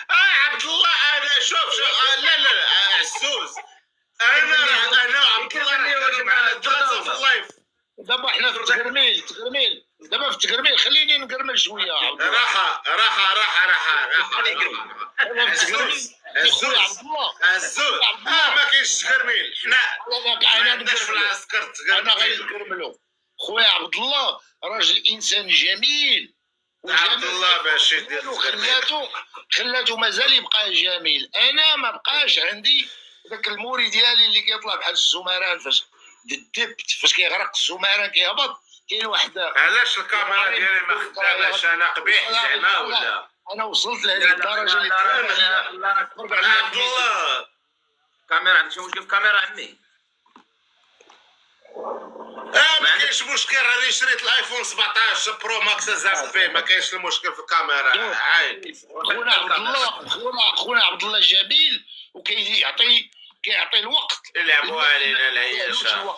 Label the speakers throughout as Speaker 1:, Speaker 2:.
Speaker 1: عبد الله انا شوف لا عزوز انا عبد الله نحتاج معنا ثلاثه في اللايف.
Speaker 2: دابا حنا في تقرميل دابا في تقرميل خليني نقرمل شويه.
Speaker 1: راحه عزوز ما كاينش تقرميل. حنا
Speaker 2: انا
Speaker 1: عندناش في العسكر
Speaker 2: انا غادي نقرملو. خويا عبد الله راجل انسان جميل،
Speaker 1: عبد الله باش يدير
Speaker 2: خلاتو مازال يبقى جميل. انا ما بقاش عندي ذاك الموري ديالي اللي كيطلع بحال السمران فاش دبت، فاش كيغرق السمران كيهبط. كاين واحد
Speaker 1: علاش الكاميرا ديالي ما خداماش؟ انا قبيح زعما ولا
Speaker 2: انا وصلت لهذه الدرجه اللي
Speaker 1: عبد الله
Speaker 3: الكاميرا عندك شي مشكل في الكاميرا عمي؟
Speaker 1: ما كاينش مشكل. راني شريت الايفون 17 برو ماكس زعما فيه ما كاينش المشكل في الكاميرا عادي.
Speaker 2: خونا عبد الله جميل وكيعطي الوقت.
Speaker 1: يلعبوا علينا العياشه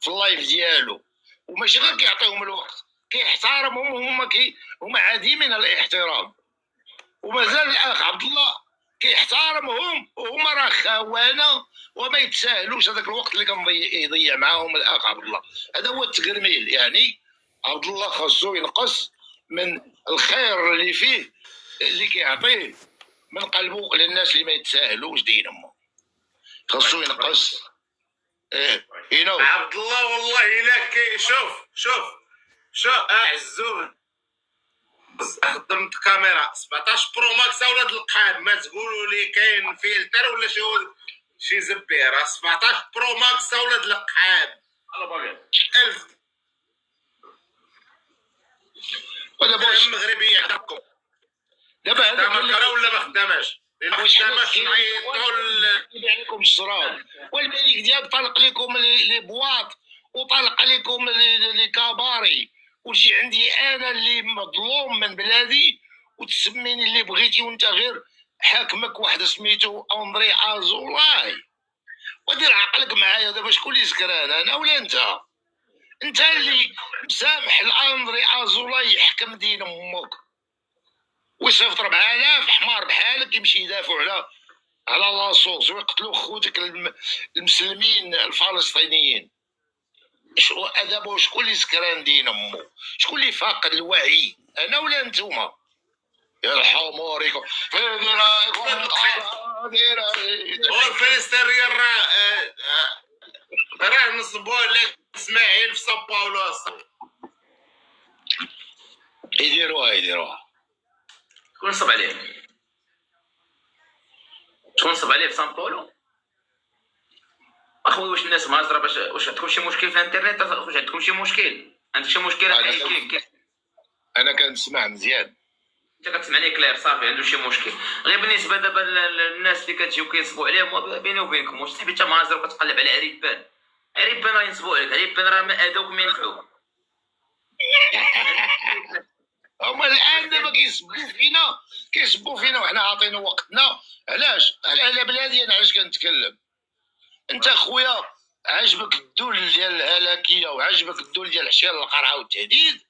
Speaker 2: في اللايف ديالو، وماشي غير كيعطيهم الوقت، كيحترمهم. هما عديمين الاحترام، ومازال الاخ عبد الله كيحترمهم وهما راه خوانه وما يتساهلوش هذاك الوقت اللي كان يضيع معاهم الاخ عبد الله. هذا هو التقرميل. يعني عبد الله خاصو ينقص من الخير اللي فيه اللي كيعطيه من قلبه للناس اللي ما يتساهلوش دين امه. خاصو ينقص.
Speaker 1: عبد الله والله الا شوف عزوز خدمت كاميرا 17 برو ماكس اولاد القحاب. ما تقولوا لي كاين فلتر ولا شي زبير. 17 برو ماكس اولاد القحاب. الف المغربي يعطيكم.
Speaker 2: دابا هذا
Speaker 1: ولا ما خداماش؟
Speaker 2: يبيع لكم الشراب، والملك ديال طلق لكم لي بواط وطلق لكم لي كاباري، وتجي عندي انا اللي مظلوم من بلادي وتسميني اللي بغيتي وانت غير حاكمك واحد سميتو اندري ازولاي. ودير عقلك معايا دابا. شكون اللي سكران، انا ولا انت؟ انت اللي مسامح الاندري ازولاي يحكم دين امك ويصيفط 4000 حمار بحالك يمشي يدافعوا على لاصوص ويقتلوا خوتك المسلمين الفلسطينيين. دابا شكون اللي سكران دين امو؟ شكون اللي فاقد الوعي، انا ولا نتوما؟ يا الحماريكم فين رايكم؟
Speaker 1: والفلسطينيين راه نصبوا لك اسماعيل في سان باولو.
Speaker 2: يديروها
Speaker 3: شكون نصب عليه؟ شكون نصب عليه في سان باولو؟ اخويا واش الناس مهزره باش واش عندكم شي مشكل في الانترنت؟ واش عندكم شي مشكل؟ عندك شي مشكل؟
Speaker 2: انا كنسمع مزيان.
Speaker 3: انت كتسمعني كلير صافي. عنده شي مشكل غير بالنسبه دابا للناس اللي كتجيو كينصبوا عليهم بيني وبينكم. واش صاحبي انت مهزر وكتقلب على عريبان راه ينصبوا عليك. عريبان راه ما ادوك ما ينفعوك.
Speaker 2: هما الان دابا كيسبوا فينا وحنا عاطينا وقتنا. علاش؟ على بلادي انا علاش كنتكلم. انت خويا عجبك الدول ديال الهلاكيه وعجبك الدول ديال العشيره القرعه والتهديد.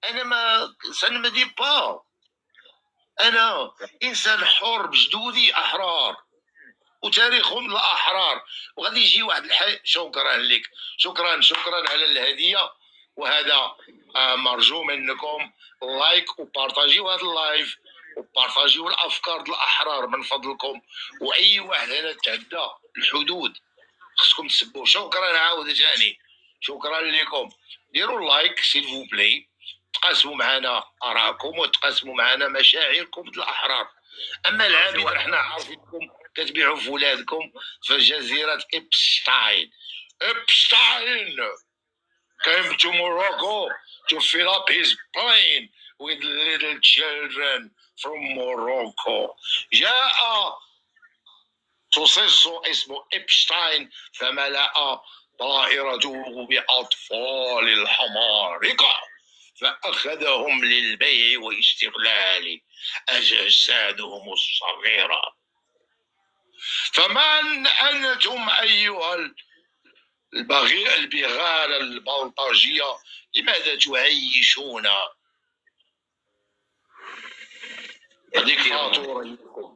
Speaker 2: انا ما سنمدي با. انا انسان حر بجدودي احرار وتاريخهم الاحرار. وغادي يجي واحد الحي. شكرا لك. شكرا على الهديه. وهذا مرجو منكم لايك وبارطاجيو هذا اللايف وبارطاجيو الافكار الاحرار من فضلكم. واي واحد هنا تعدى الحدود خصكم تسبوه. شكرا عاود ثاني. شكرا لكم. ديروا اللايك سيلفو بلاي. تقاسموا معنا ارائكم وتقاسموا معنا مشاعركم الاحرار. اما العابد رحنا عارفينكم كتبيعوا في ولادكم في جزيره إبشتاين came to Morocco to fill up his plane with little children from Morocco. جاء تصص اسمه إبشتاين فملأ طائرته بأطفال الحمارقة فأخذهم للبيع واستغلال أجسادهم الصغيرة. فمن أنتم أيها البغال البلطجية؟ لماذا تعيشون
Speaker 3: هذيك هي
Speaker 2: فاتورة ليكم.